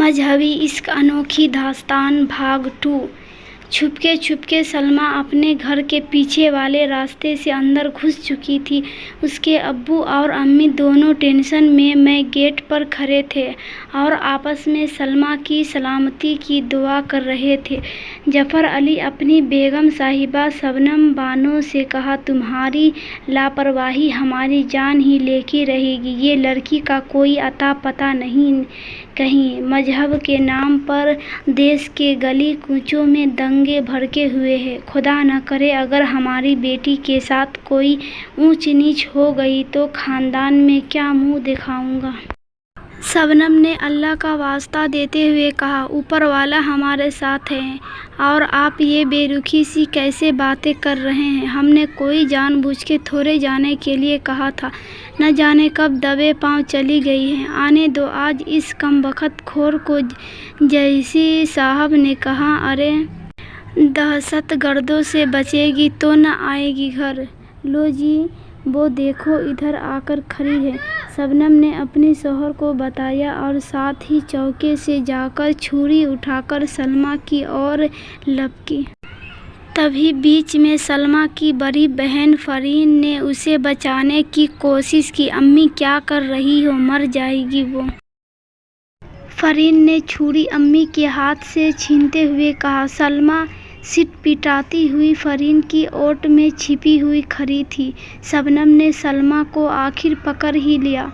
مذہبی عشق انوکھی داستان بھاگ 2۔ چھپکے سلمیٰ اپنے گھر کے پیچھے والے راستے سے اندر گھس چکی تھی۔ اس کے ابو اور امی دونوں ٹینشن میں گیٹ پر کھڑے تھے اور آپس میں سلمیٰ کی سلامتی کی دعا کر رہے تھے۔ ظفر علی اپنی بیگم صاحبہ شبنم بانو سے کہا، تمہاری لاپرواہی ہماری جان ہی لے کے رہے گی۔ یہ لڑکی کا کوئی اتا پتا نہیں کہیں مذہب کے نام پر دیش کے گلی کوچوں میں دنگے بھڑکے ہوئے ہیں۔ خدا نہ کرے اگر ہماری بیٹی کے ساتھ کوئی اونچ نیچ ہو گئی تو خاندان میں کیا منہ دکھاؤں گا۔ شبنم نے اللہ کا واسطہ دیتے ہوئے کہا، اوپر والا ہمارے ساتھ ہے اور آپ یہ بے رخی سی کیسے باتیں کر رہے ہیں؟ ہم نے کوئی جان بوجھ کے تھوڑے جانے کے لیے کہا تھا، نہ جانے کب دبے پاؤں چلی گئی ہیں۔ آنے دو آج اس کمبخت خور کو۔ جیسی صاحب نے کہا، ارے دہشت گردوں سے بچے گی تو نہ آئے گی گھر۔ لو جی وہ دیکھو ادھر آ کر کھڑی ہے۔ شبنم نے اپنے شوہر کو بتایا اور ساتھ ہی چوکے سے جا کر چھری اٹھا کر سلمیٰ کی اور لپکی۔ تبھی بیچ میں سلمیٰ کی بڑی بہن فرین نے اسے بچانے کی کوشش کی۔ امی کیا کر رہی ہو؟ مر جائے گی وہ۔ فرین نے چھری امی کے ہاتھ سے چھینتے ہوئے کہا۔ سلمیٰ سٹ پٹاتی ہوئی فرین کی اوٹ میں چھپی ہوئی کھڑی تھی۔ شبنم نے سلمیٰ کو آخر پکڑ ہی لیا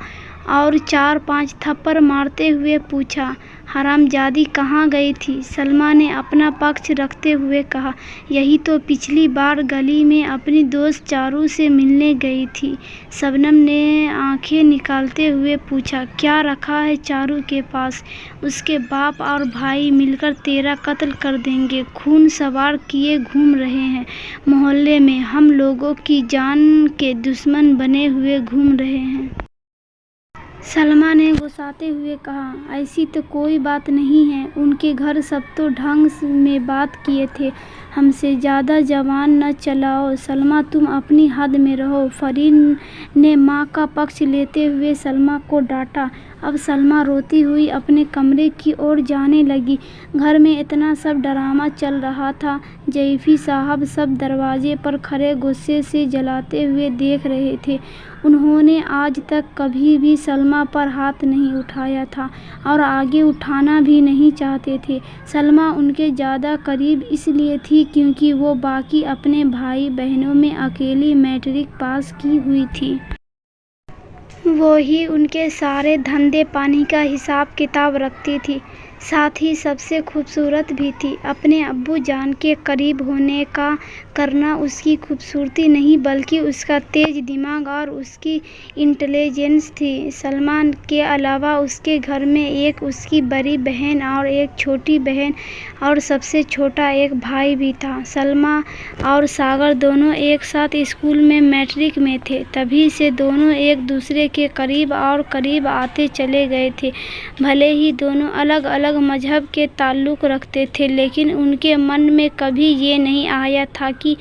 اور 4-5 تھپڑ مارتے ہوئے پوچھا، حرامزادی کہاں گئی تھی؟ سلمیٰ نے اپنا پکش رکھتے ہوئے کہا، یہی تو پچھلی بار گلی میں اپنی دوست چارو سے ملنے گئی تھی۔ شبنم نے آنکھیں نکالتے ہوئے پوچھا، کیا رکھا ہے چارو کے پاس؟ اس کے باپ اور بھائی مل کر تیرا قتل کر دیں گے۔ خون سوار کیے گھوم رہے ہیں محلے میں، ہم لوگوں کی جان کے دشمن بنے ہوئے گھوم رہے ہیں۔ سلمیٰ نے غصاتے ہوئے کہا، ایسی تو کوئی بات نہیں ہے۔ ان کے گھر سب تو ڈھنگ میں بات کیے تھے، ہم سے زیادہ زبان نہ چلاؤ۔ سلمیٰ تم اپنی حد میں رہو۔ فرین نے ماں کا پکش لیتے ہوئے سلمیٰ کو ڈانٹا۔ اب سلمیٰ روتی ہوئی اپنے کمرے کی اور جانے لگی۔ گھر میں اتنا سب ڈرامہ چل رہا تھا، جیفی صاحب سب دروازے پر کھڑے غصے سے جلاتے ہوئے دیکھ رہے تھے۔ انہوں نے آج تک کبھی بھی سلمیٰ پر ہاتھ نہیں اٹھایا تھا اور آگے اٹھانا بھی نہیں چاہتے تھے۔ سلمیٰ ان کے زیادہ قریب اس لیے تھی کیونکہ وہ باقی اپنے بھائی بہنوں میں اکیلی میٹرک پاس کی ہوئی تھی۔ وہی ان کے سارے دھندے پانی کا حساب کتاب رکھتی تھی، ساتھ ہی سب سے خوبصورت بھی تھی۔ اپنے ابو جان کے قریب ہونے کا کرنا اس کی خوبصورتی نہیں بلکہ اس کا تیز دماغ اور اس کی انٹیلیجنس تھی۔ سلمیٰ کے علاوہ اس کے گھر میں ایک اس کی بڑی بہن اور ایک چھوٹی بہن اور سب سے چھوٹا ایک بھائی بھی تھا۔ سلمیٰ اور ساگر دونوں ایک ساتھ اسکول میں میٹرک میں تھے، تبھی سے دونوں ایک دوسرے کے قریب اور قریب آتے چلے گئے تھے۔ بھلے ہی دونوں الگ الگ مذہب کے تعلق رکھتے تھے لیکن ان کے من میں کبھی یہ نہیں آیا تھا کہ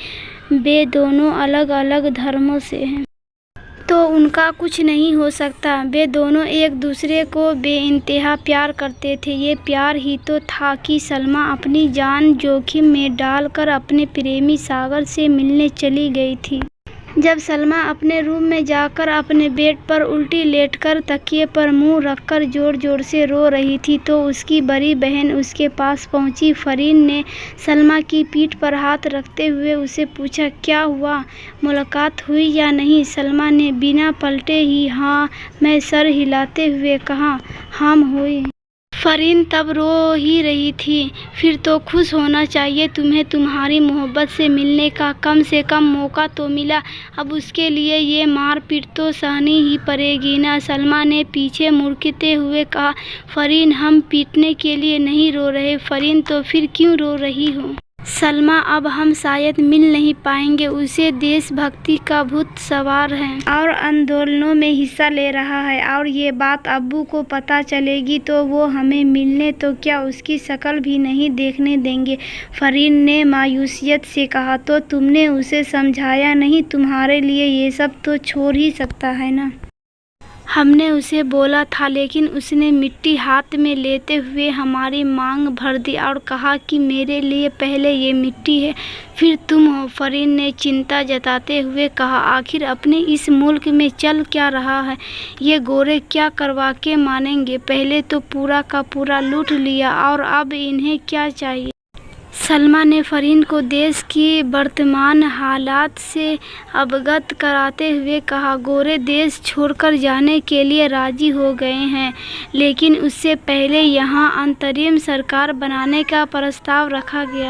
وہ دونوں الگ الگ دھرموں سے ہیں تو ان کا کچھ نہیں ہو سکتا۔ وہ دونوں ایک دوسرے کو بے انتہا پیار کرتے تھے۔ یہ پیار ہی تو تھا کہ سلمیٰ اپنی جان جوکھم میں ڈال کر اپنے پریمی ساگر سے ملنے چلی گئی تھی۔ جب سلمیٰ اپنے روم میں جا کر اپنے بیڈ پر الٹی لیٹ کر تکیے پر منہ رکھ کر زور زور سے رو رہی تھی تو اس کی بڑی بہن اس کے پاس پہنچی۔ فرین نے سلمیٰ کی پیٹھ پر ہاتھ رکھتے ہوئے اسے پوچھا، کیا ہوا؟ ملاقات ہوئی یا نہیں؟ سلمیٰ نے بنا پلٹے ہی ہاں میں سر ہلاتے ہوئے کہا، ہاں ہوئی۔ فرین تب رو ہی رہی تھی۔ پھر تو خوش ہونا چاہیے تمہیں، تمہاری محبت سے ملنے کا کم سے کم موقع تو ملا۔ اب اس کے لیے یہ مار پیٹ تو سہنی ہی پڑے گی نا؟ سلمیٰ نے پیچھے مڑکتے ہوئے کہا، فرین ہم پیٹنے کے لیے نہیں رو رہے۔ فرین تو پھر کیوں رو رہی ہو؟ سلمیٰ اب ہم شاید مل نہیں پائیں گے۔ اسے دیش بھکتی کا بھوت سوار ہے اور آندولنوں میں حصہ لے رہا ہے اور یہ بات ابو کو پتہ چلے گی تو وہ ہمیں ملنے تو کیا اس کی شکل بھی نہیں دیکھنے دیں گے۔ فرین نے مایوسیت سے کہا، تو تم نے اسے سمجھایا نہیں؟ تمہارے لیے یہ سب تو چھوڑ ہی سکتا ہے نا؟ ہم نے اسے بولا تھا لیکن اس نے مٹی ہاتھ میں لیتے ہوئے ہماری مانگ بھر دی اور کہا کہ میرے لیے پہلے یہ مٹی ہے پھر تم ہو۔ فرین نے چنتا جتاتے ہوئے کہا، آخر اپنے اس ملک میں چل کیا رہا ہے؟ یہ گورے کیا کروا کے مانیں گے؟ پہلے تو پورا کا پورا لوٹ لیا اور اب انہیں کیا چاہیے؟ سلمیٰ نے فرین کو دیش کی برتمان حالات سے اوگت کراتے ہوئے کہا، گورے دیش چھوڑ کر جانے کے لیے راضی ہو گئے ہیں لیکن اس سے پہلے یہاں انترم سرکار بنانے کا پرستاو رکھا گیا۔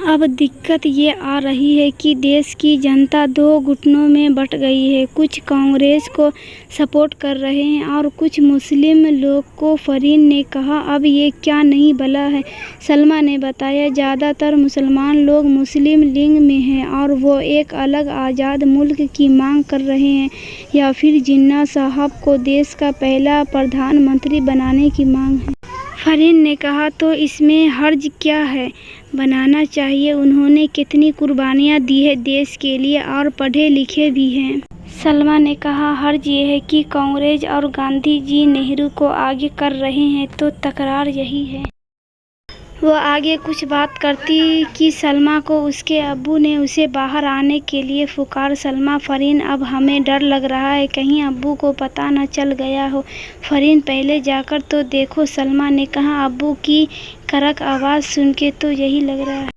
اب دقت یہ آ رہی ہے کہ دیش کی جنتا دو گٹوں میں بٹ گئی ہے، کچھ کانگریس کو سپورٹ کر رہے ہیں اور کچھ مسلم لیگ کو۔ فرین نے کہا، اب یہ کیا نئی بلا ہے؟ سلمیٰ نے بتایا، زیادہ تر مسلمان لوگ مسلم لیگ میں ہیں اور وہ ایک الگ آزاد ملک کی مانگ کر رہے ہیں یا پھر جناح صاحب کو دیش کا پہلا پردھان منتری بنانے کی مانگ ہے۔ فرین نے کہا، تو اس میں حرج کیا ہے؟ بنانا چاہیے، انہوں نے کتنی قربانیاں دی ہیں دیش کے لیے اور پڑھے لکھے بھی ہیں۔ سلمیٰ نے کہا، حرج یہ ہے کہ کانگریس اور گاندھی جی نہرو کو آگے کر رہے ہیں تو تکرار یہی ہے۔ وہ آگے کچھ بات کرتی کہ سلمیٰ کو اس کے ابو نے اسے باہر آنے کے لیے پکارا۔ سلمیٰ، فرین، اب ہمیں ڈر لگ رہا ہے کہیں ابو کو پتہ نہ چل گیا ہو۔ فرین، پہلے جا کر تو دیکھو، سلمیٰ نے کہا۔ ابو کی کرک آواز سن کے تو یہی لگ رہا ہے